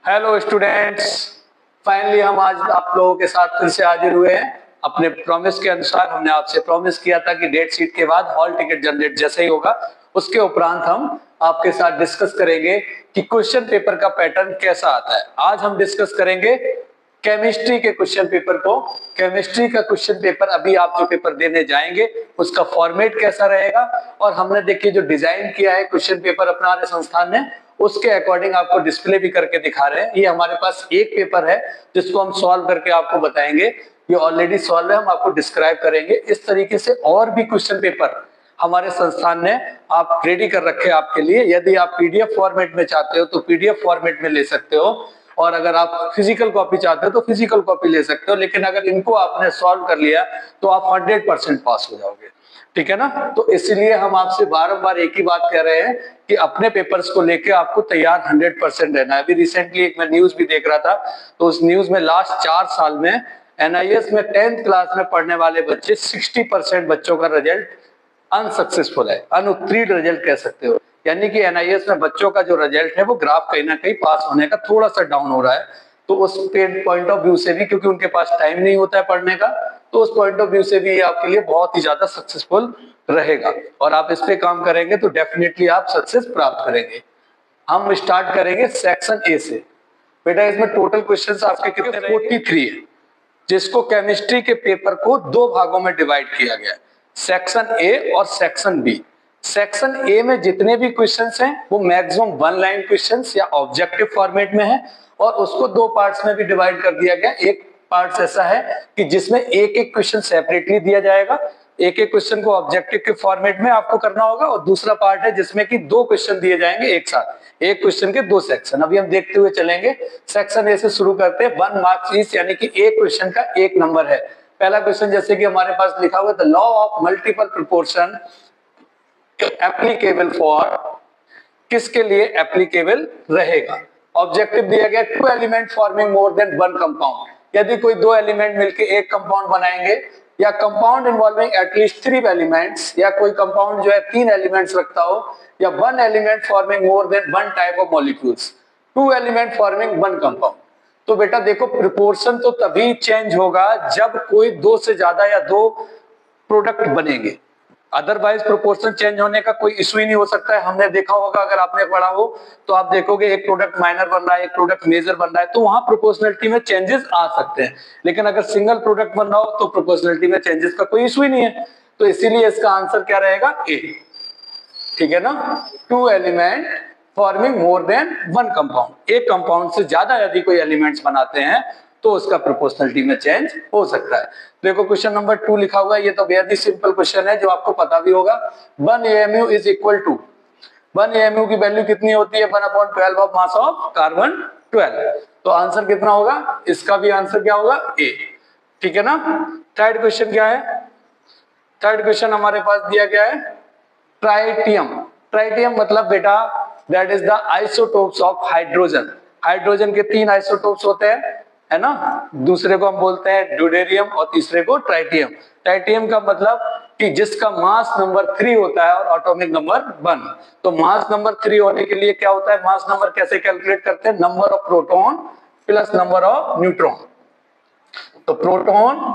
Hello students, finally हम आज आप लोगों के साथ फिर से हाजिर हुए हैं। अपने प्रॉमिस के अनुसार हमने आपसे प्रॉमिस किया था कि डेट शीट के बाद हॉल टिकट जनरेट जैसे ही होगा उसके उपरांत हम आपके साथ डिस्कस करेंगे कि क्वेश्चन पेपर का पैटर्न कैसा आता है। आज हम डिस्कस करेंगे केमिस्ट्री के क्वेश्चन पेपर को। केमिस्ट्री का क्वेश्चन पेपर अभी आप जो पेपर देने जाएंगे उसका फॉर्मेट कैसा रहेगा, और हमने देखिए जो डिजाइन किया है क्वेश्चन पेपर अपना संस्थान ने, उसके अकॉर्डिंग आपको डिस्प्ले भी करके दिखा रहे हैं। ये हमारे पास एक पेपर है जिसको हम सॉल्व करके आपको बताएंगे। ये ऑलरेडी सॉल्व है, हम आपको डिस्क्राइब करेंगे। इस तरीके से और भी क्वेश्चन पेपर हमारे संस्थान ने आप रेडी कर रखे हैं आपके लिए। यदि आप पीडीएफ फॉर्मेट में चाहते हो तो पीडीएफ फॉर्मेट में ले सकते हो, और अगर आप फिजिकल कॉपी चाहते हो तो फिजिकल कॉपी ले सकते हो। लेकिन अगर इनको आपने सॉल्व कर लिया तो आप 100% पास हो जाओगे, ठीक है ना। तो इसलिए हम आपसे बारंबार एक ही बात कह रहे हैं कि अपने पेपर्स को लेके आपको तैयार 100% रहना है। अभी रिसेंटली एक मैं न्यूज भी देख रहा था, तो उस न्यूज में लास्ट 4 साल में एनआईएस में 10th क्लास में पढ़ने वाले बच्चे 60% बच्चों का रिजल्ट अनसक्सेसफुल है, अनुत्तीर्ण रिजल्ट कह सकते हो। यानी कि एनआईएस में बच्चों का जो रिजल्ट है वो ग्राफ कहीं ना कहीं पास होने का थोड़ा सा डाउन हो रहा है। तो उस पॉइंट ऑफ व्यू से भी, क्योंकि उनके पास टाइम नहीं होता है पढ़ने का, तो उस पॉइंट ऑफ व्यू से भी ये आपके लिए बहुत ही ज्यादा सक्सेसफुल रहेगा। और आप इस पे काम करेंगे तो डेफिनेटली आप सक्सेस प्राप्त करेंगे। हम स्टार्ट करेंगे सेक्शन ए से। बेटा इसमें टोटल क्वेश्चंस आपके कितने? 43 है, जिसको केमिस्ट्री के पेपर को 2 भागों में डिवाइड किया गया है, सेक्शन ए और सेक्शन बी। सेक्शन ए में जितने भी क्वेश्चंस हैं वो मैक्सिमम 1 लाइन क्वेश्चंस या ऑब्जेक्टिव फॉर्मेट में है, और उसको 2 पार्ट्स में भी डिवाइड कर दिया गया। एक पार्ट ऐसा है कि जिसमें एक एक क्वेश्चन सेपरेटली दिया जाएगा, एक एक क्वेश्चन को ऑब्जेक्टिव के फॉर्मेट में आपको करना होगा, और दूसरा पार्ट है जिसमें कि 2 क्वेश्चन दिए जाएंगे एक साथ, एक क्वेश्चन के 2 सेक्शन। अभी हम देखते हुए चलेंगे। सेक्शन ए से शुरू करते हैं। 1 मार्क्स ईच, यानी कि एक क्वेश्चन का 1 नंबर है। पहला क्वेश्चन जैसे कि हमारे पास लिखा हुआ है, the law of multiple proportion applicable for, किसके लिए एप्लीकेबल रहेगा? ऑब्जेक्टिव दिया गया 2 element forming more than 1 compound. यदि कोई 2 एलिमेंट मिलकर एक कंपाउंड बनाएंगे, या कंपाउंड इन्वॉल्विंग एटलीस्ट 3 एलिमेंट्स, या कोई कंपाउंड जो है 3 एलिमेंट्स रखता हो, या 1 element forming more than 1 type of molecules, 2 element forming 1 compound. तो बेटा देखो, प्रोपोर्शन तो तभी चेंज होगा जब कोई 2 से ज्यादा या 2 प्रोडक्ट बनेंगे। अदरवाइज प्रोपोर्शन चेंज होने का कोई इशू ही नहीं हो सकता है। हमने देखा होगा, अगर आपने पढ़ा हो तो आप देखोगे एक प्रोडक्ट माइनर बन रहा है, एक प्रोडक्ट मेजर बन रहा है, तो वहां प्रोपोर्शनलिटी में चेंजेस आ सकते हैं। लेकिन अगर सिंगल प्रोडक्ट बन रहा हो तो प्रोपोर्शनलिटी में चेंजेस का कोई इशू ही नहीं है। तो इसीलिए इसका आंसर क्या रहेगा? ए, ठीक है ना। 2 element forming more than 1 compound, एक कंपाउंड से ज्यादा यदि कोई एलिमेंट्स बनाते हैं तो उसका प्रोपोर्शनलिटी में चेंज हो सकता है। देखो क्वेश्चन नंबर 2 लिखा हुआ है, ये तो बेहद ही सिंपल क्वेश्चन है जो आपको पता भी होगा। 1 AMU is equal to, 1 AMU की वैल्यू कितनी होती है? 1/12 ऑफ मास ऑफ कार्बन 12। तो आंसर कितना होगा? इसका भी आंसर क्या होगा? ए, ठीक है ना। थर्ड क्वेश्चन क्या है? थर्ड क्वेश्चन हमारे पास दिया गया है ट्राइटियम। ट्राइटियम मतलब बेटा that is the isotopes of hydrogen. Hydrogen के 3 आइसोटोप्स होते हैं, है ना। दूसरे को हम बोलते हैं ड्यूटेरियम और तीसरे को ट्राइटियम। ट्राइटियम का मतलब कि जिसका मास नंबर 3 होता है और एटॉमिक नंबर 1। तो मास नंबर 3 होने के लिए क्या होता है? मास नंबर कैसे कैलकुलेट करते हैं? Number of proton plus number of neutron. तो प्रोटॉन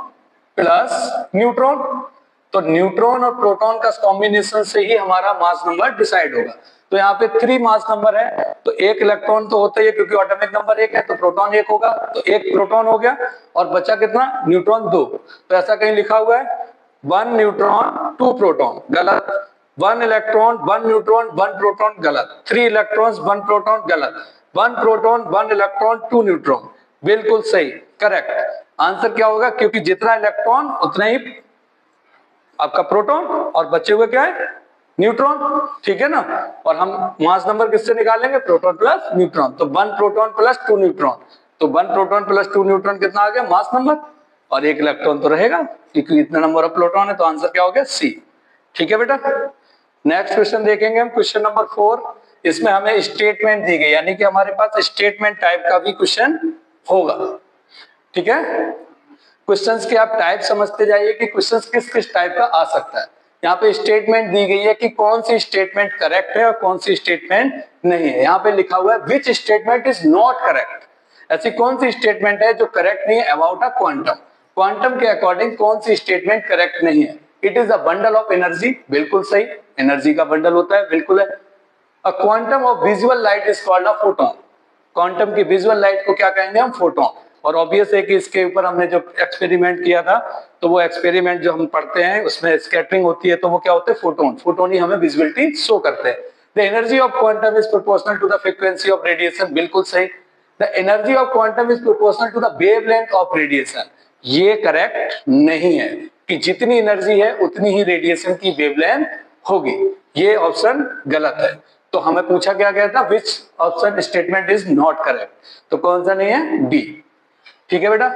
प्लस न्यूट्रॉन, तो न्यूट्रॉन और प्रोटॉन का कॉम्बिनेशन से ही हमारा मास नंबर डिसाइड होगा। तो यहाँ पे 3 मास नंबर है, तो 1 इलेक्ट्रॉन तो होता ही है क्योंकि एटॉमिक नंबर 1 है, तो प्रोटॉन 1 होगा, तो 1 प्रोटॉन हो गया, और बचा कितना? न्यूट्रॉन 2। तो ऐसा कहीं लिखा हुआ है 1 न्यूट्रॉन 2 प्रोटॉन, गलत। 1 इलेक्ट्रॉन 1 न्यूट्रॉन 1 प्रोटॉन, गलत। 3 इलेक्ट्रॉन्स 1 प्रोटॉन, गलत। 1 प्रोटॉन 1 इलेक्ट्रॉन 2 न्यूट्रॉन, बिल्कुल सही, करेक्ट। आंसर क्या होगा? क्योंकि जितना इलेक्ट्रॉन उतना ही आपका प्रोटॉन, और बचे हुए क्या है? न्यूट्रॉन, ठीक है ना। और हम मास नंबर किससे निकालेंगे? Proton plus neutron. तो 1 प्रोटॉन प्लस 2 न्यूट्रॉन, तो 1 प्रोटॉन प्लस 2 न्यूट्रॉन कितना आ गया? Mass number. और 1 इलेक्ट्रॉन तो रहेगा क्योंकि इतना नंबर ऑफ प्रोटॉन है, तो आंसर क्या हो गया? सी, ठीक है बेटा। नेक्स्ट क्वेश्चन देखेंगे हम, क्वेश्चन नंबर 4। इसमें हमें स्टेटमेंट दी गई, यानी कि हमारे पास स्टेटमेंट टाइप का भी क्वेश्चन होगा, ठीक है। क्वेश्चंस के आप टाइप समझते जाइए कि क्वेश्चंस किस किस टाइप का आ सकता है। यहाँ पे स्टेटमेंट दी गई है कि कौन सी स्टेटमेंट करेक्ट है और कौन सी स्टेटमेंट नहीं है। यहाँ पे लिखा हुआ है which statement is not correct, ऐसी कौन सी स्टेटमेंट है जो करेक्ट नहीं है अबाउट अ क्वांटम। क्वांटम के अकॉर्डिंग कौन सी स्टेटमेंट करेक्ट नहीं है। It is a bundle of energy, बिल्कुल सही, एनर्जी का बंडल होता है, बिल्कुल है। A quantum of visual light is called a photon, quantum की विजुअल लाइट को क्या कहेंगे हम, फोटोन। और ऑब्वियस है कि इसके ऊपर हमने जो एक्सपेरिमेंट किया था, तो वो एक्सपेरिमेंट जो हम पढ़ते हैं उसमें स्कैटरिंग होती है, तो वो क्या होते हैं, फोटोन, फोटोन ही हमें विजिबिलिटी शो करते हैं। The energy of quantum is proportional to the frequency of radiation, बिल्कुल सही। The energy of quantum is proportional to the wavelength of radiation, ये करेक्ट नहीं है कि जितनी एनर्जी है उतनी ही रेडिएशन की वेवलेंथ होगी, ये ऑप्शन गलत है। तो हमें पूछा क्या गया था, which option statement is not correct, तो कौन सा नहीं है, बी। ठीक है बेटा,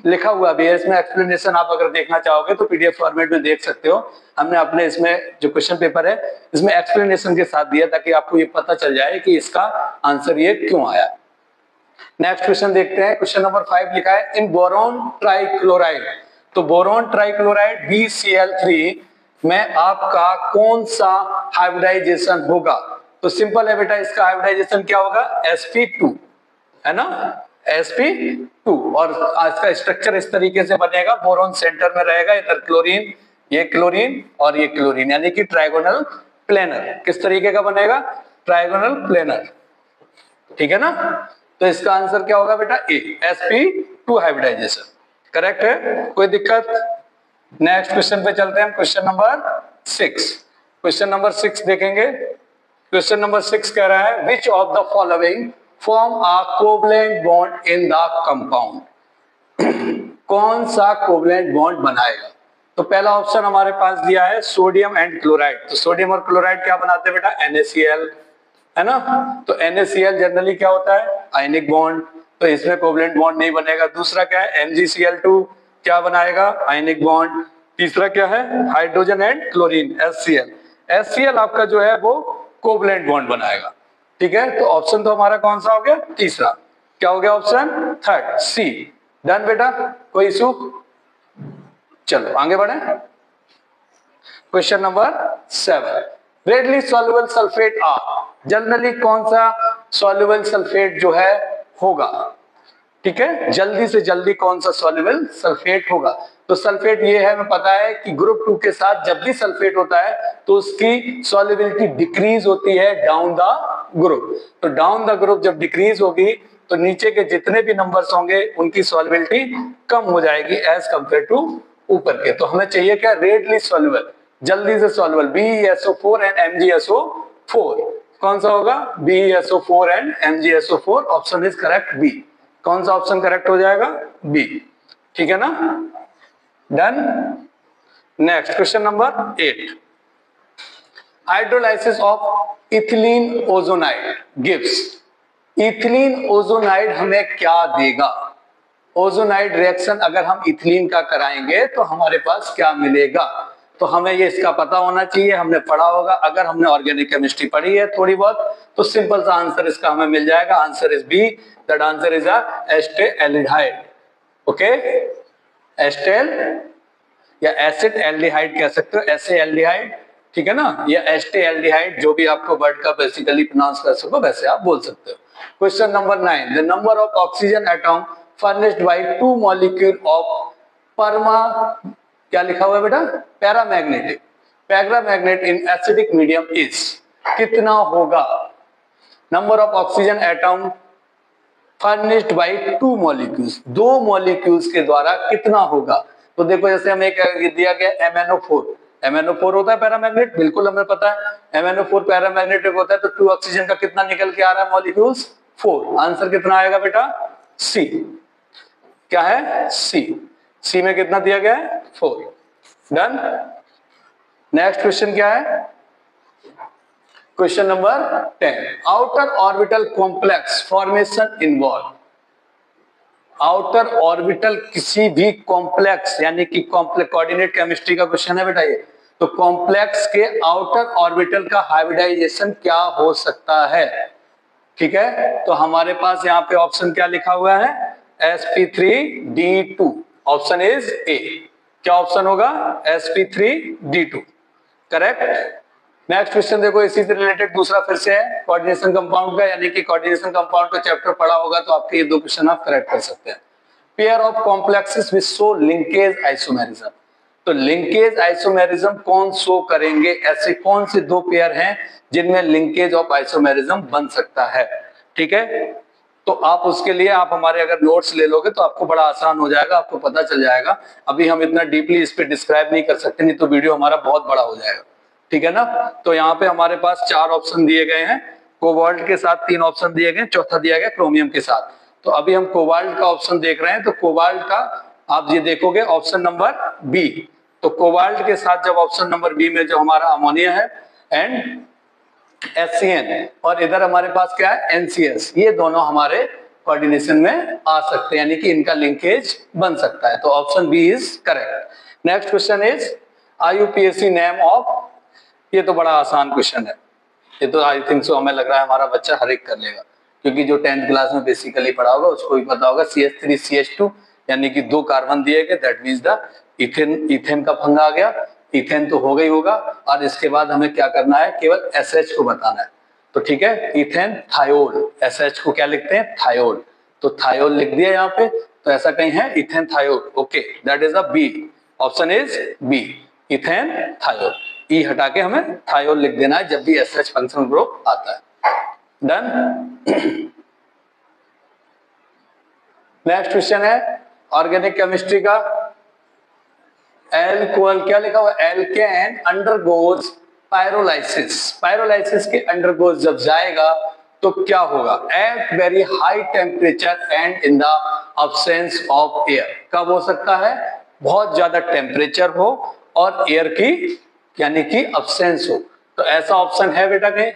लिखा हुआ भी है इसमें, एक्सप्लेनेशन आप अगर देखना चाहोगे तो पीडीएफ फॉर्मेट में देख सकते हो। हमने अपने इसमें जो क्वेश्चन पेपर है इसमें एक्सप्लेनेशन के साथ दिया ताकि आपको ये पता चल जाए कि इसका आंसर ये क्यों आया। नेक्स्ट क्वेश्चन देखते हैं, क्वेश्चन नंबर 5 लिखा है इन बोरॉन ट्राइक्लोराइड, तो बोरॉन ट्राइक्लोराइड BCl3 में आपका कौन सा हाइब्रिडाइजेशन होगा। तो सिंपल है बेटा, इसका हाइब्रिडाइजेशन क्या होगा, sp2, है ना, sp2। और इसका स्ट्रक्चर इस तरीके से बनेगा, बोरॉन सेंटर में रहेगा, इधर क्लोरीन, ये क्लोरीन और ये क्लोरीन, यानी कि ट्राइगोनल प्लेनर। किस तरीके का बनेगा, ट्राइगोनल प्लेनर, ठीक है ना। तो इसका आंसर क्या होगा बेटा, ए, sp2 हाइब्रिडाइजेशन करेक्ट है, कोई दिक्कत। नेक्स्ट क्वेश्चन पे चलते हैं, क्वेश्चन नंबर 6। क्वेश्चन नंबर 6 देखेंगे। क्वेश्चन नंबर 6 कह रहा है which of the following form a covalent bond in the compound, कौन सा कोवलेंट बॉन्ड बनाएगा। तो पहला ऑप्शन हमारे पास दिया है सोडियम एंड क्लोराइड, तो सोडियम और क्लोराइड क्या बनाते हैं बेटा, NaCl, है ना। तो NaCl जनरली क्या होता है, आयनिक बॉन्ड, तो इसमें कोवलेंट बॉन्ड नहीं बनेगा। दूसरा क्या है, MgCl2 क्या बनाएगा, आयनिक बॉन्ड। तीसरा क्या है, hydrogen and chlorine, HCl, HCl आपका जो है वो कोवलेंट बॉन्ड बनाएगा, ठीक है। तो ऑप्शन तो हमारा कौन सा हो गया, तीसरा, क्या हो गया ऑप्शन थर्ड, सी। डन बेटा, कोई इशू, चलो आगे बढ़े। Question number 7, readily soluble sulphate are, generally कौन सा सॉल्युबल सल्फेट जो है होगा, ठीक है, जल्दी से जल्दी कौन सा सॉल्युबल सल्फेट होगा। तो सल्फेट ये है, हमें पता है कि ग्रुप 2 के साथ जब भी सल्फेट होता है तो उसकी सॉल्युबिलिटी डिक्रीज होती है डाउन द ग्रुप। तो डाउन द ग्रुप जब डिक्रीज होगी तो नीचे के जितने भी नंबर्स होंगे उनकी सॉल्युबिलिटी कम हो जाएगी एज कंपेयर टू ऊपर के। तो हमें चाहिए क्या, रेडली सॉल्युबल, जल्दी से सॉल्युबल, BeSO4 एंड MgSO4, कौन सा होगा, BeSO4 and MgSO4, option is correct B. कौन सा ऑप्शन करेक्ट हो जाएगा, बी, ठीक है ना। Done. Next question number 8, hydrolysis of ethylene ozonide gives, ethylene ozonide हमें क्या देगा। ओजोनाइड रिएक्शन अगर हम इथिलीन का कराएंगे तो हमारे पास क्या मिलेगा, तो हमें ये इसका पता होना चाहिए, हमने पढ़ा होगा। अगर हमने ऑर्गेनिक केमिस्ट्री पढ़ी है थोड़ी बहुत तो सिंपल सा आंसर इसका हमें मिल जाएगा, answer is B, that answer is acetaldehyde, okay, acetal या एसिड एल्डिहाइड कह सकते हो, एल्डिहाइड, ठीक है ना, या एस्टेल्डिहाइड, जो भी आपको वर्ड का बेसिकली प्रोनाउंस कर सको वैसे आप बोल सकते हो। Question number 9, the number of oxygen atom furnished by 2 molecule of para, क्या लिखा हुआ है बेटा, paramagnetic, paramagnet in acidic medium is, कितना होगा, number of oxygen atom furnished by 2 molecules, 2 molecules के द्वारा कितना होगा। तो देखो जैसे हमें दिया गया MnO4, MnO4 होता है पैरामैग्नेट, बिल्कुल हमें पता है MnO4 पैरामैग्नेटिक होता है, तो 2 ऑक्सीजन का कितना निकल के आ रहा है मॉलिक्यूल्स, 4, आंसर कितना आएगा बेटा, सी, क्या है, सी में कितना दिया गया है, 4। डन। नेक्स्ट क्वेश्चन क्या है, question number 10, outer orbital complex formation involve, outer orbital किसी भी कॉम्प्लेक्स, यानी कि कॉम्प्लेक्स, कोऑर्डिनेट केमिस्ट्री का क्वेश्चन है बेटा ये, तो कॉम्प्लेक्स के आउटर ऑर्बिटल का हाइब्रिडाइजेशन क्या हो सकता है, ठीक है। तो हमारे पास यहाँ पे ऑप्शन क्या लिखा हुआ है, sp3d2, ऑप्शन इज ए, क्या ऑप्शन होगा, sp3d2। करेक्ट। नेक्स्ट क्वेश्चन देखो, इसी से रिलेटेड दूसरा फिर से है कोऑर्डिनेशन कंपाउंड का, यानी कि कोऑर्डिनेशन कंपाउंड का चैप्टर पढ़ा होगा तो आपके ये दो क्वेश्चन आप करेक्ट कर सकते हैं। Pair of complexes which show linkage isomerism, तो लिंकेज आइसोमेरिज्म कौन शो करेंगे, ऐसे कौन से दो पेयर हैं जिनमें लिंकेज ऑफ आइसोमेरिज्म बन सकता है, ठीक है। तो आप उसके लिए आप हमारे अगर नोट्स ले लोगे तो आपको बड़ा आसान हो जाएगा, आपको पता चल जाएगा। अभी हम इतना डीपली इस पे डिस्क्राइब नहीं कर सकते, नहीं तो वीडियो हमारा बहुत बड़ा हो जाएगा, ठीक है ना। तो यहाँ पे हमारे पास 4 ऑप्शन दिए गए हैं, कोबाल्ट के साथ 3 ऑप्शन दिए गए, चौथा दिया गया क्रोमियम के साथ। तो अभी हम कोबाल्ट का ऑप्शन देख रहे हैं, तो कोबाल्ट का आप ये देखोगे ऑप्शन नंबर बी। तो कोबाल्ट के साथ जब ऑप्शन नंबर बी में जो हमारा अमोनिया है एंड HCN, और इधर हमारे पास क्या है NCS, ये दोनों हमारे कोऑर्डिनेशन में आ सकते हैं, यानी कि इनका लिंकेज बन सकता है। तो option B is correct. Next question is IUPAC name of, ये तो बड़ा आसान क्वेश्चन है, ये तो आई थिंक सो हमें लग रहा है हमारा बच्चा हर एक कर लेगा, क्योंकि जो 10th क्लास में बेसिकली पढ़ा होगा उसको भी पता होगा। CH3CH2 यानी कि 2 कार्बन दिए गए, दैट मींस द इथेन का फंगा आ गया, इथेन तो हो गई होगा, और इसके बाद हमें क्या करना है, केवल SH को बताना है। तो ठीक है, इथेन थायोल, SH को क्या लिखते हैं, थायोल, तो थायोल लिख दिया यहाँ पे, तो ऐसा कहीं है ethanethiol, okay, that is a B, option is B, ethanethiol. E हटा के हमें थायोल लिख देना है जब भी SH फंक्शनल ग्रुप आता है। डन। नेक्स्ट क्वेश्चन है ऑर्गेनिक केमिस्ट्री का, एल्कोहल क्या लिखा हुआ, एल्केन अंडरगोज पायरोलाइसिस, पायरोलाइसिस के अंडरगोज जब जाएगा तो क्या होगा, at very high temperature and in the absence of air, कब हो सकता है, बहुत ज्यादा टेम्परेचर हो और एयर की यानी कि अब्सेंस हो। तो ऐसा ऑप्शन है बेटा कहीं,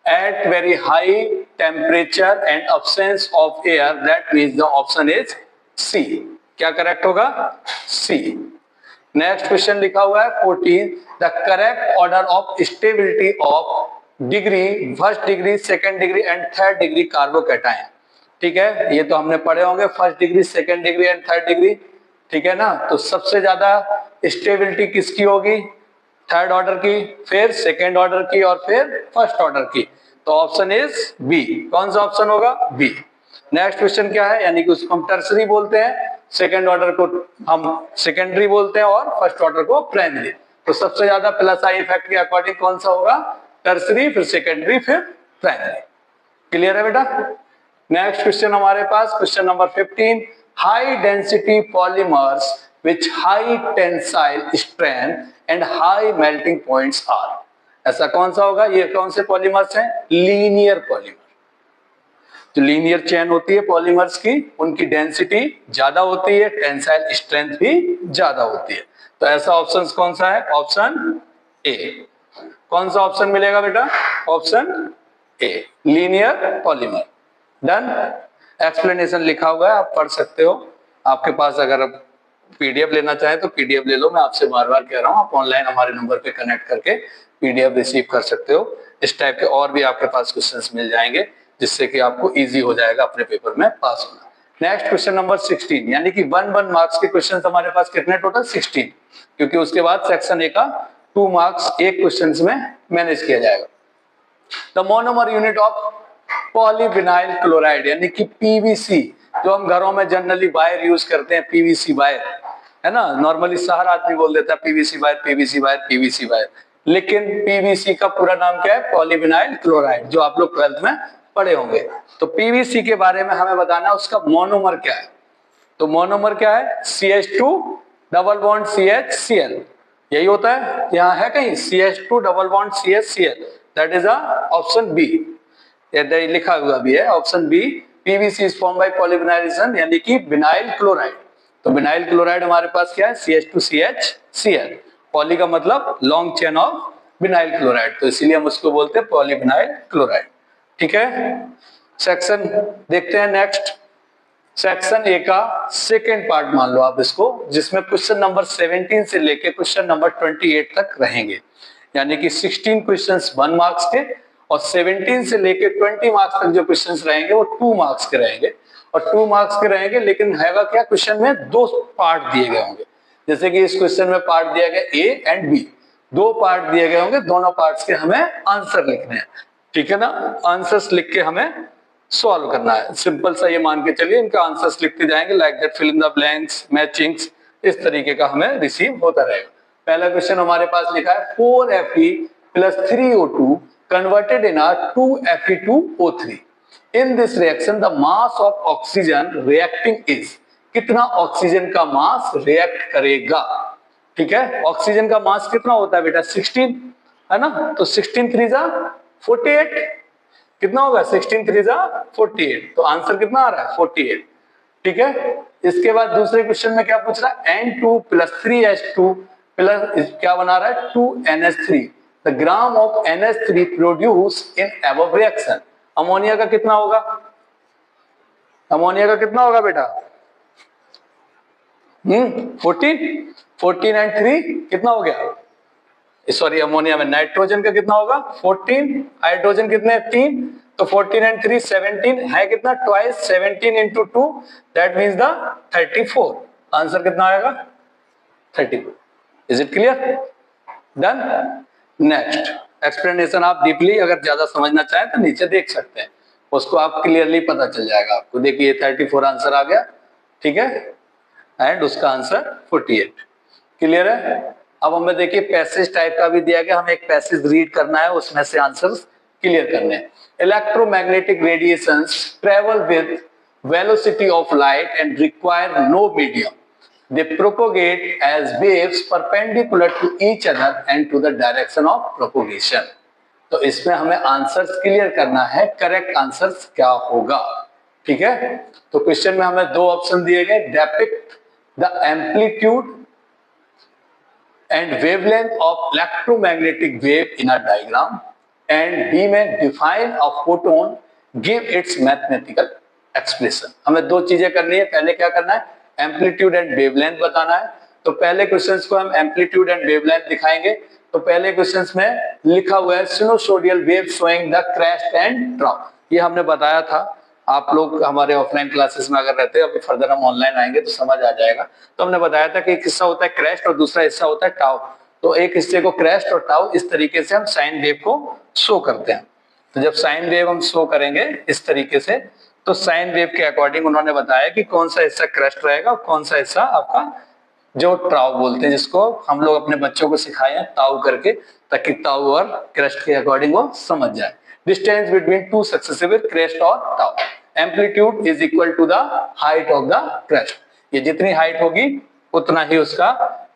at very high temperature and absence of air, that means the option is C, क्या करेक्ट होगा, सी। नेक्स्ट क्वेश्चन लिखा हुआ है 14, the correct order of stability of degree, first degree, second degree and third degree carbocation, ठीक है, ये तो हमने पढ़े होंगे, first degree, second degree and third degree, ठीक है ना। तो सबसे ज्यादा स्टेबिलिटी किसकी होगी, थर्ड ऑर्डर की, फिर सेकेंड ऑर्डर की और फिर फर्स्ट ऑर्डर की, तो ऑप्शन इज बी, कौन सा ऑप्शन होगा, बी। नेक्स्ट क्वेश्चन क्या है, यानी कि उसको हम टर्सरी बोलते हैं, सेकेंड ऑर्डर को हम सेकेंडरी बोलते हैं और फर्स्ट ऑर्डर को प्राइमरी। तो सबसे ज्यादा प्लस आई इफेक्ट के अकॉर्डिंग कौन सा होगा, टर्सरी, फिर सेकेंडरी, फिर प्राइमरी। क्लियर है बेटा। नेक्स्ट क्वेश्चन हमारे पास question number 15, high density polymers which high tensile strength and high melting points are, ऐसा कौन सा होगा, ये कौन से पॉलीमर्स हैं, लीनियर पॉलीमर, जो लीनियर चेन होती है पॉलीमर्स की, उनकी डेंसिटी ज्यादा होती है, टेंसाइल स्ट्रेंथ भी ज्यादा होती है। तो ऐसा ऑप्शन कौन सा है, ऑप्शन ए, कौन सा ऑप्शन मिलेगा बेटा, option A, linear polymer. Done. Explanation लिखा हुआ है, आप पढ़ सकते हो, आपके पास अगर पीडीएफ लेना चाहे तो पीडीएफ ले लो, मैं आपसे बार बार कह रहा हूँ, आप ऑनलाइन हमारे नंबर पे कनेक्ट करके पीडीएफ रिसीव कर सकते हो। इस टाइप के और भी आपके पास क्वेश्चंस मिल जाएंगे, जिससे कि आपको इजी हो जाएगा अपने पेपर में पास होना। नेक्स्ट क्वेश्चन नंबर 16, यानी कि 1 मार्क्स के क्वेश्चन हमारे पास कितने टोटल, 16, क्योंकि उसके बाद सेक्शन ए का 2 मार्क्स एक क्वेश्चन में मैनेज किया जाएगा। The monomer unit of polyvinyl chloride, यानी कि पीवीसी, जो हम घरों में जनरली वायर यूज करते हैं, पीवीसी वायर है ना, नॉर्मली हर आदमी बोल देता है PVC wire, PVC wire, PVC wire, लेकिन पीवीसी का पूरा नाम क्या है, पॉलीविनाइल क्लोराइड, जो आप लोग 12th में पढ़े होंगे। तो पीवीसी के बारे में हमें बताना है उसका मोनोमर क्या है। तो मोनोमर क्या है, CH2 double bond CH Cl, यही होता है, यहाँ है कहीं CH2 double bond CH Cl, that is option B, लिखा हुआ भी है option B. PVC is form by polyvinylation, यानी कि विनाइल क्लोराइड। तो विनाइल क्लोराइड हमारे पास क्या है, CH2CH Cl, पॉली का मतलब long chain of vinyl chloride, तो इसीलिए हम उसको बोलते हैं पॉलीविनाइल क्लोराइड, ठीक है। सेक्शन देखते हैं नेक्स्ट, सेक्शन ए का सेकेंड पार्ट मान लो आप इसको, जिसमें क्वेश्चन नंबर 17 से लेके क्वेश्चन नंबर 28 तक रहेंगे, यानी कि 16 क्वेश्चंस 1 मार्क्स के और 17 से लेके 20 मार्क्स तक जो क्वेश्चंस रहेंगे वो 2 मार्क्स के रहेंगे, और 2 मार्क्स के रहेंगे, लेकिन हैगा क्या, क्वेश्चन में 2 पार्ट दिए गए होंगे, जैसे कि इस क्वेश्चन में पार्ट दिया गया ए एंड बी, दो पार्ट दिए गए होंगे, दोनों पार्ट्स के हमें आंसर लिखने हैं, ठीक है ना। आंसर्स लिख के हमें सॉल्व करना है, सिंपल सा ये मान के चलिए, इनका आंसर्स लिखते जाएंगे, like that fill in the blanks, matchings, इस तरीके का हमें रिसीव होता रहेगा। पहला क्वेश्चन हमारे पास लिखा है 4Fe plus 3O2 converted in a 2Fe2O3. In this reaction the mass of oxygen reacting is, कितना ऑक्सीजन का मास रिएक्ट करेगा, ठीक है। ऑक्सीजन का मास कितना होता है बेटा 16, है ना, तो 16 3 जा 48, कितना होगा 16 3 जा 48, तो आंसर कितना आ रहा है 48, ठीक है। इसके बाद दूसरे क्वेश्चन में क्या पूछ रहा है, N2 plus 3H2 प्लस क्या बना रहा है 2NH3, the gram of NH3 produce in above reaction. Ammonia का कितना होगा, अमोनिया का कितना होगा बेटा 14 एंड 3 कितना हो गया, सॉरी अमोनिया में नाइट्रोजन का कितना होगा 14, हाइड्रोजन कितने 3, तो 14 एंड 3 17 है, कितना twice 17 into 2 that means the 34, answer कितना आएगा 34। Is it clear, done. Next explanation आप डीपली अगर ज्यादा समझना चाहें तो नीचे देख सकते हैं, उसको आप क्लियरली पता चल जाएगा आपको। देखिए 34 आंसर आ गया, ठीक है, एंड उसका आंसर 48, क्लियर है। अब हमें देखिए पैसेज टाइप का भी दिया गया, हमें एक पैसेज रीड करना है, उसमें से आंसर्स क्लियर करने हैं। Electromagnetic radiations travel with velocity of light and require no medium, they propagate as waves perpendicular to each other and to the direction of propagation। तो इसमें हमें आंसर्स क्लियर करना है, करेक्ट आंसर्स क्या होगा, ठीक है। तो क्वेश्चन में हमें दो ऑप्शन दिए गए, depict the amplitude and wavelength of electromagnetic wave in a diagram, and B में define a photon, give its mathematical expression. हमें दो चीजें करनी है, पहले क्या करना है एम्पलीट्यूड एंड वेवलेंथ बताना है। तो पहले क्वेश्चंस को हम एम्पलीट्यूड एंड वेवलेंथ दिखाएंगे। तो पहले क्वेश्चंस में लिखा हुआ है sinusoidal wave showing the crest and trough, ये हमने बताया था, आप लोग हमारे ऑफलाइन क्लासेस में अगर रहते हैं, अभी फर्दर हम ऑनलाइन आएंगे तो समझ आ जाएगा। तो हमने बताया था कि एक हिस्सा होता है क्रेस्ट और दूसरा हिस्सा होता है टाउ, तो एक हिस्से को क्रेस्ट और टाउ इस तरीके से हम साइन वेव को शो करते हैं। तो जब साइन वेव हम शो करेंगे इस तरीके से, तो साइन वेव के अकॉर्डिंग उन्होंने बताया कि कौन सा हिस्सा क्रेस्ट रहेगा और कौन सा हिस्सा आपका जो टाउ बोलते हैं, जिसको हम लोग अपने बच्चों को सिखाए हैं टाउ करके, ताकि टाउ और क्रेस्ट के अकॉर्डिंग वो समझ जाए। Distance between two successive crest और trough, amplitude is equal to the height of the crest, ये जितनी हाइट होगी उतना ही उसका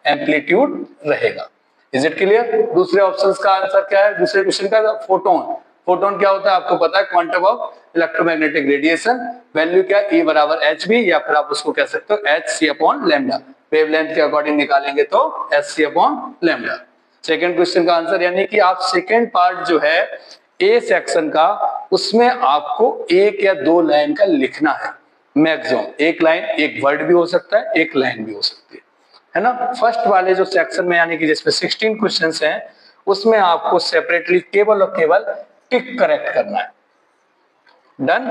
एम्पलीट्यूड रहेगा। Is it clear. दूसरे ऑप्शन का आंसर क्या है, दूसरे क्वेश्चन का फोटोन, फोटोन क्या होता है आपको पता है, quantum of electromagnetic radiation, value क्या ई बराबर एच बी, या फिर आप उसको कह सकते हो H C upon lambda, wavelength के अकॉर्डिंग निकालेंगे तो H C upon lambda. Second question का आंसर, यानी कि आप सेकंड पार्ट जो है ए सेक्शन का, उसमें आपको एक या दो लाइन का लिखना है मैक्सिमम, एक लाइन, एक वर्ड भी हो सकता है, एक लाइन भी हो सकती है ना। फर्स्ट वाले जो सेक्शन में यानी कि जिसमें 16 क्वेश्चंस हैं, उसमें आपको सेपरेटली केवल और केवल टिक करेक्ट करना है। डन।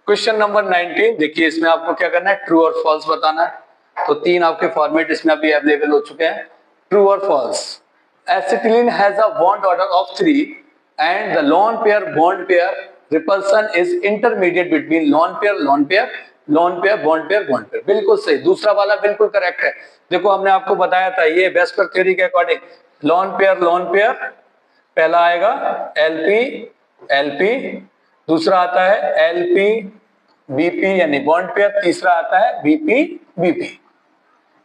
क्वेश्चन नंबर 19 देखिए, इसमें आपको क्या करना है, ट्रू और फॉल्स बताना है। तो तीन आपके फॉर्मेट इसमें अभी अवेलेबल हो चुके हैं, ट्रू और false. Acetylene has a bond order of 3 and the lone pair bond pair repulsion is intermediate between lone pair lone pair lone pair bond pair bond pair. बिल्कुल सही, दूसरा वाला बिल्कुल करेक्ट है। देखो हमने आपको बताया था, ये वेस्पर थ्योरी के अकॉर्डिंग लोन पेयर पहला आएगा एलपी एलपी, दूसरा आता है एलपी बीपी यानी बॉन्ड पेयर, तीसरा आता है बीपी बीपी,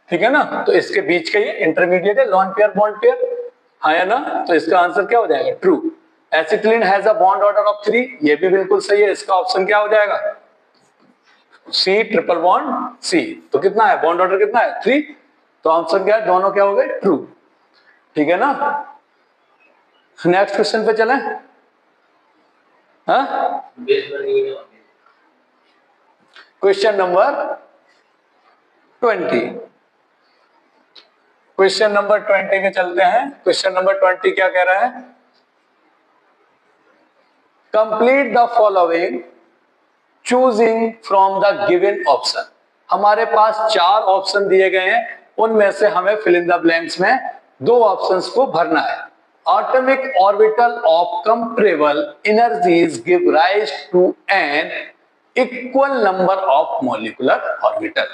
ठीक है ना। तो इसके बीच का ये इंटरमीडिएट है लोन पेयर बॉन्ड पेयर, हाँ या ना। तो इसका आंसर क्या हो जाएगा, true. Acetylene has a bond order of 3, ये भी बिल्कुल सही है, इसका ऑप्शन क्या हो जाएगा, सी ट्रिपल बॉन्ड सी। तो कितना है बॉन्ड ऑर्डर, कितना है 3, तो आंसर क्या है, दोनों क्या हो गए ट्रू, ठीक है ना। नेक्स्ट क्वेश्चन पे चलें। क्वेश्चन नंबर 20, क्वेश्चन नंबर 20 में चलते हैं। क्वेश्चन नंबर 20 क्या कह रहा है, complete the following choosing from the given option. हमारे पास 4 ऑप्शन दिए गए हैं, उनमें से हमें फिल इन द ब्लैंक्स में दो ऑप्शंस को भरना है। Atomic orbital of comparable energies give rise to an equal number of molecular orbital.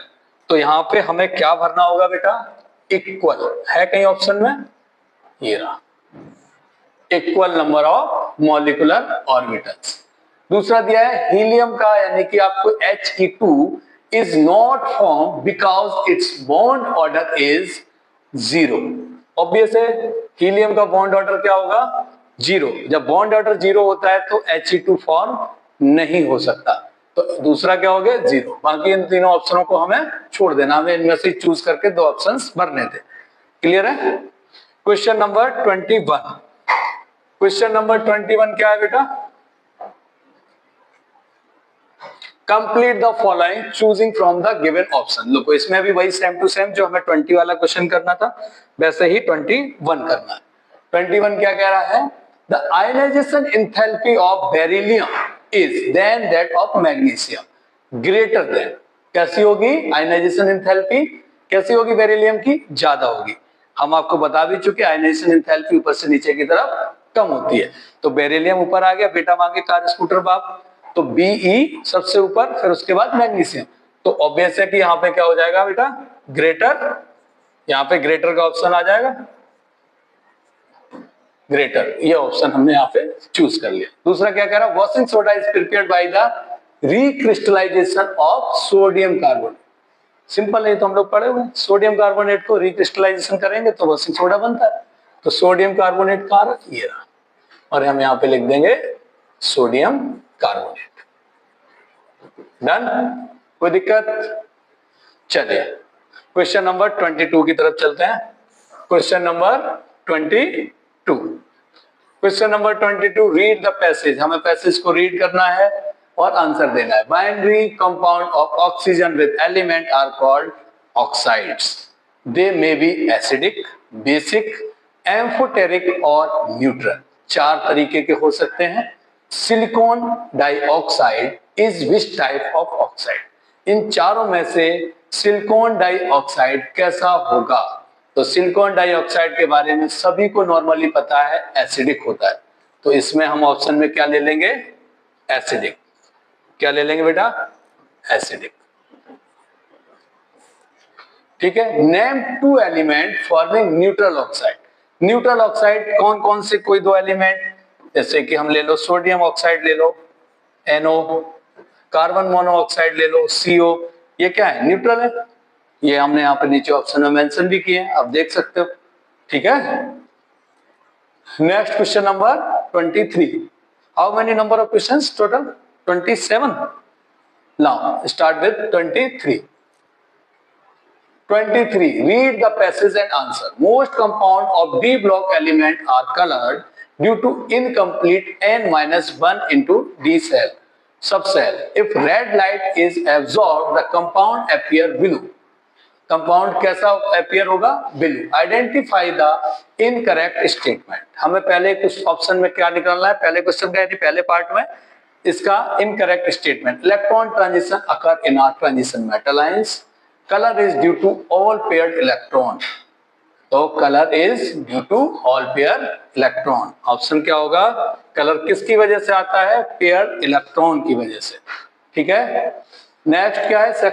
तो यहां पे हमें क्या भरना होगा बेटा? इक्वल है कहीं ऑप्शन में? ये रहा, equal number of molecular orbitals. दूसरा दिया है हीलियम का, यानी कि आपको He2 is not form because it's bond order is 0। Obvious है, हीलियम का बॉन्ड ऑर्डर क्या होगा? 0। जब बॉन्ड ऑर्डर 0 होता है तो He2 फॉर्म नहीं हो सकता। तो दूसरा क्या हो गया? 0। बाकी इन तीनों ऑप्शनों को हमें छोड़ देना, हमें इनमें से चूज करके दो ऑप्शंस भरने थे। क्लियर है? Question number 21। क्वेश्चन नंबर 21 क्या है बेटा? Complete the following choosing from the given option. देखो इसमें भी वही सेम टू सेम जो हमें 20 वाला क्वेश्चन करना था वैसे ही 21 करना है। 21 क्या कह रहा है? The ionization enthalpy of beryllium is than that of magnesium greater than. कैसी होगी आयनाइजेशन एंथैल्पी? कैसी होगी बेरिलियम की? ज्यादा होगी। हम आपको बता भी चुके आयनाइजेशन एंथैल्पी ऊपर से नीचे की तरफ कम होती है। तो बेरिलियम ऊपर आ गया, बेटा मांगे कार स्कूटर बाप, तो Be सबसे ऊपर, फिर उसके बाद मैग्नीशियम। तो ऑब्वियस है कि यहाँ पे क्या हो जाएगा बेटा? ग्रेटर। यहाँ पे ग्रेटर का ऑप्शन आ जाएगा, ग्रेटर। ये ऑप्शन हमने यहाँ पे चूज कर लिया। दूसरा क्या कह रहा है? Washing soda is prepared by the recrystallisation of sodium carbonate. Simple है, तो हम लोग पढ़े हुए हैं। सोडियम कार्बोनेट को रिक्रिस्टलाइजेशन करेंगे तो वॉशिंग सोडा बनता है। तो सोडियम कार्बोनेट का ये रहा, और हम यहाँ पे लिख देंगे सोडियम कार्बोनेट। डन? कोई दिक्कत? चलिए क्वेश्चन नंबर 22 की तरफ चलते हैं। Question number 22। Question number 22, read the passage. हमें पैसेज को रीड करना है और आंसर देना है। Binary compound of oxygen with element are called oxides. They may be acidic, basic, amphoteric और न्यूट्रल। चार तरीके के हो सकते हैं। Silicon dioxide is which type of oxide? इन चारों में से सिलिकॉन डाइऑक्साइड कैसा होगा? तो सिलिकॉन डाइऑक्साइड के बारे में सभी को नॉर्मली पता है, एसिडिक होता है। तो इसमें हम ऑप्शन में क्या ले लेंगे? एसिडिक। क्या ले लेंगे बेटा? एसिडिक। ठीक है। Name two element forming neutral oxide. Neutral oxide कौन कौन से? कोई दो एलिमेंट, जैसे कि हम ले लो सोडियम ऑक्साइड ले लो NO, कार्बन मोनोऑक्साइड ले लो CO। ये क्या है? न्यूट्रल है। ये हमने यहाँ पे नीचे ऑप्शन में मेंशन भी किए हैं, आप देख सकते हो। ठीक है। Next question number 23। How many number of questions total? 27। Now start with 23। 23, read the passage and answer. Most compound of D block element are colored due to incomplete n-1 into D cell subcell. If red light is absorbed, the compound appear blue. Compound कैसा appear होगा? blue. Identify the incorrect statement. हमें पहले कुछ option में क्या निकालना है? पहले क्वेश्चन का, यानी पहले पार्ट में इसका incorrect statement. Electron transition occur in are transition metal ions. Colour is due to all paired electron. तो colour is due to all pair electron. Option क्या होगा? कलर किसकी वजह से आता है? पेयर इलेक्ट्रॉन की वजह से। ठीक है। नेक्स्ट क्या है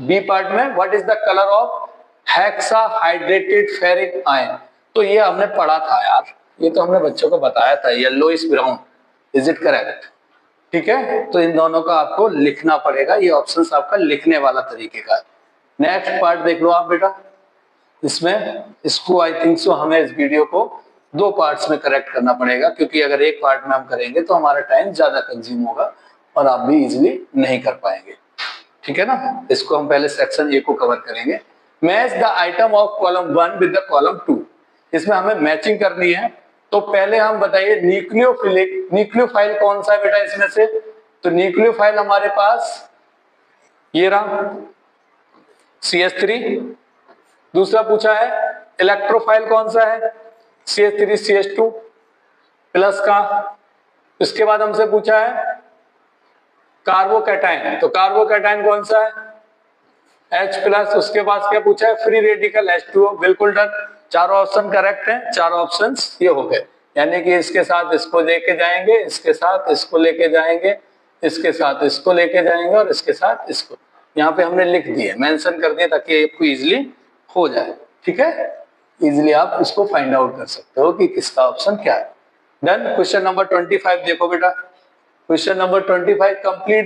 बी पार्ट में? What is the colour of hexahydrated ferric ion? तो ये हमने पढ़ा था यार, ये तो हमने बच्चों को बताया था, yellowish brown. Is it correct? ठीक है। तो इन दोनों का आपको लिखना पड़ेगा, ये ऑप्शंस आपका लिखने वाला तरीके का है। नेक्स्ट पार्ट देख लो आप बेटा। इसमें इसको आई थिंक सो हमें इस वीडियो को दो पार्ट्स में करेक्ट करना पड़ेगा, क्योंकि अगर एक पार्ट में हम करेंगे तो हमारा टाइम ज्यादा कंज्यूम होगा और आप भी इजीली नहीं कर पाएंगे। ठीक है ना। इसको हम पहले सेक्शन ए को कवर करेंगे। Match the item of column 1 with the column 2। इसमें हमें मैचिंग करनी है। तो पहले हम बताइए न्यूक्लियोफिलिक, न्यूक्लियोफाइल कौन सा है बेटा इसमें से? तो न्यूक्लियोफाइल हमारे पास ये रहा CH3। दूसरा पूछा है इलेक्ट्रोफाइल कौन सा है? CH3 CH2 प्लस का। इसके बाद हमसे पूछा है कार्बोकैटायन, तो कार्बोकैटायन कौन सा है? H plus. उसके बाद क्या पूछा है? Free radical H2O। बिल्कुल डन। चारों ऑप्शन करेक्ट हैं, चारों ऑप्शंस ये हो गए, यानी कि इसके साथ इसको लेके जाएंगे, इसके साथ इसको लेके जाएंगे, इसके साथ इसको लेके जाएंगे और इसके साथ इसको। यहाँ पे हमने लिख दिए, मेंशन कर दिए ताकि आपको इजीली हो जाए। ठीक है, इजीली आप इसको फाइंड आउट कर सकते हो कि किसका ऑप्शन क्या है। देन क्वेश्चन नंबर 25 देखो बेटा। Question number 25, complete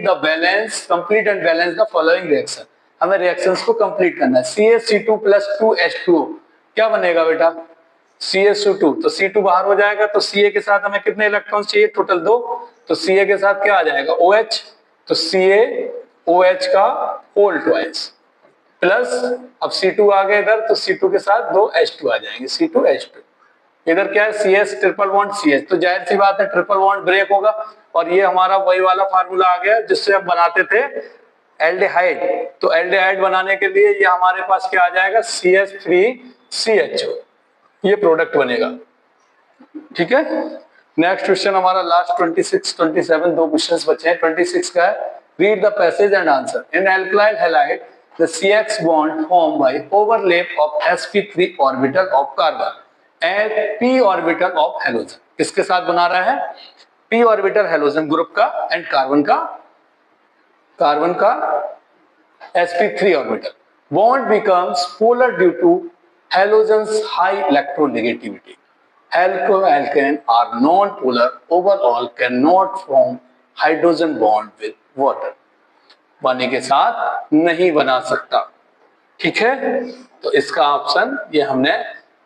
and balance the following reaction. हमें रिएक्शंस को कंप्लीट करना है। CaC2 + 2H2O क्या बनेगा बेटा? CaCO2, तो C2 बाहर हो जाएगा, तो Ca के साथ हमें कितने इलेक्ट्रॉन चाहिए? टोटल 2, तो Ca के साथ क्या आ जाएगा? OH, तो CaOH का होल ट्वाइस प्लस, अब C2 आ गया इधर, तो C2 के साथ 2 H2 आ जाएंगे, C2H2। इधर क्या है? CS ट्रिपल बॉन्ड CH, तो जाहिर सी बात है ट्रिपल बॉन्ड ब्रेक होगा, और ये हमारा वही वाला फार्मूला आ गया जिससे हम बनाते थे एल्डिहाइड। तो एल्डिहाइड बनाने के लिए ये हमारे पास क्या आ जाएगा? CH3CHO, ये प्रोडक्ट बनेगा। ठीक है, नेक्स्ट क्वेश्चन हमारा लास्ट 26, 27 दो क्वेश्चंस बचे हैं। 26 का है, read the passage and answer. In alkyl halide the CX bond formed by overlap of sp3 orbital of carbon and p orbital of halogen। किसके साथ बना रहा है? p orbital halogen ग्रुप का एंड कार्बन का sp3 orbital। Bond becomes polar due to halogen's high electronegativity। Alkyne are non-polar, overall cannot form hydrogen bond with water। पानी के साथ नहीं बना सकता। ठीक है, तो इसका ऑप्शन ये हमने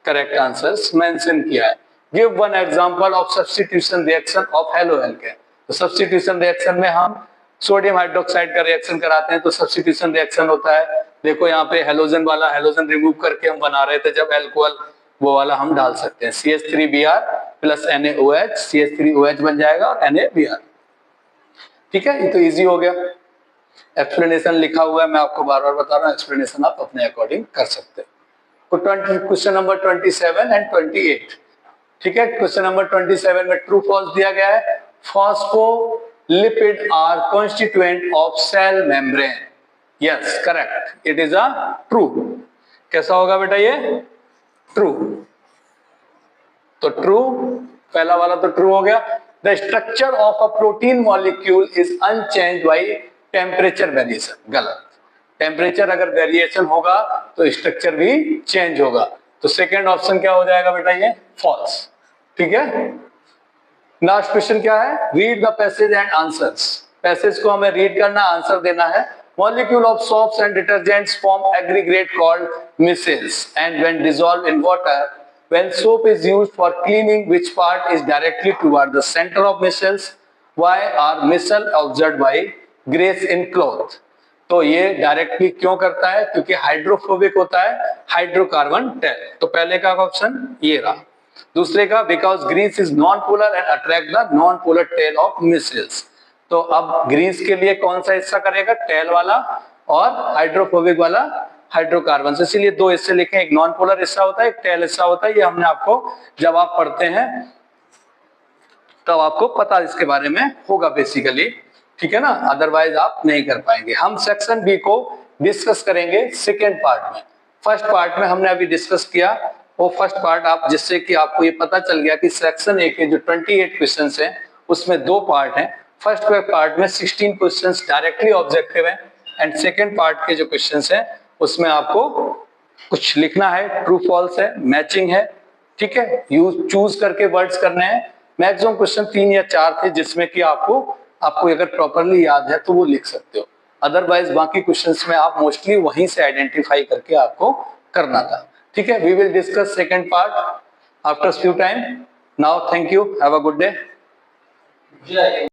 करेक्ट आंसर्स मेंशन किया है। Give one example of substitution reaction of halo alkane. तो सब्स्टिट्यूशन रिएक्शन में हम सोडियम हाइड्रोक्साइड का रिएक्शन कराते हैं, तो सब्स्टिट्यूशन रिएक्शन होता है। देखो यहाँ पे हेलोजन वाला हेलोजन रिमूव करके हम बना रहे थे, जब एल्कोहल वो वाला हम डाल सकते हैं। CH3Br + NaOH, CH3OH बन जाएगा और NaBr। ठीक है, ये तो इजी हो गया। एक्सप्लेनेशन लिखा हुआ है, मैं आपको बार बार बता रहा हूँ, एक्सप्लेनेशन आप अपने अकॉर्डिंग कर सकते हैं। Question number 27 and 28। ठीक है, क्वेश्चन नंबर 27 में ट्रू फॉल्स दिया गया है। Phospholipid are constituent of cell membrane. Yes correct, it is a true. कैसा होगा बेटा ये? ट्रू। तो ट्रू, पहला वाला तो ट्रू हो गया। The structure of a protein molecule is unchanged by temperature variation. गलत। टेम्परेचर अगर वेरिएशन होगा तो स्ट्रक्चर भी चेंज होगा, तो सेकंड ऑप्शन क्या हो जाएगा बेटा? ये फॉल्स। ठीक है, लास्ट क्वेश्चन क्या है? Read the passage and answers. Passage को हमें रीड करना, आंसर देना है। Molecule of soaps and detergents form aggregate called micelles, and when dissolve in water, when soap is used for cleaning, which part is directly toward the center of micelles? Why are micelles observed by grace in cloth? तो ये directly क्यों करता है? क्योंकि hydrophobic होता है, hydrocarbon tell. तो पहले का ऑप्शन ये रहा। दूसरे का, because grease is non polar and attract the non polar tail of micelles. तो अब ग्रीस के लिए कौन सा हिस्सा करेगा? टेल वाला, और हाइड्रोफोबिक वाला हाइड्रोकार्बन। इसीलिए दो हिस्से लिखे, एक नॉन पोलर हिस्सा होता है, एक टेल हिस्सा होता है। ये हमने आपको जब आप पढ़ते हैं तब आपको पता इसके बारे में होगा बेसिकली। ठीक है ना, अदरवाइज आप नहीं कर पाएंगे। हम सेक्शन बी को डिस्कस करेंगे सेकेंड पार्ट में। फर्स्ट पार्ट में हमने अभी डिस्कस किया वो फर्स्ट पार्ट, आप जिससे कि आपको ये पता चल गया कि सेक्शन ए के जो 28 क्वेश्चंस हैं उसमें दो पार्ट हैं। फर्स्ट पार्ट में 16 क्वेश्चंस डायरेक्टली ऑब्जेक्टिव हैं, एंड सेकेंड पार्ट के जो क्वेश्चंस हैं उसमें आपको कुछ लिखना है, ट्रू फॉल्स है, मैचिंग है। ठीक है, यूज चूज करके वर्ड्स करने हैं। मैक्सिमम क्वेश्चन 3 या 4 थे, जिसमें कि आपको अगर प्रॉपरली याद है तो वो लिख सकते हो। अदरवाइज बाकी क्वेश्चंस में आप मोस्टली वहीं से आइडेंटिफाई करके आपको करना था। ठीक है, we will discuss second part after few time. Now thank you, have a good day.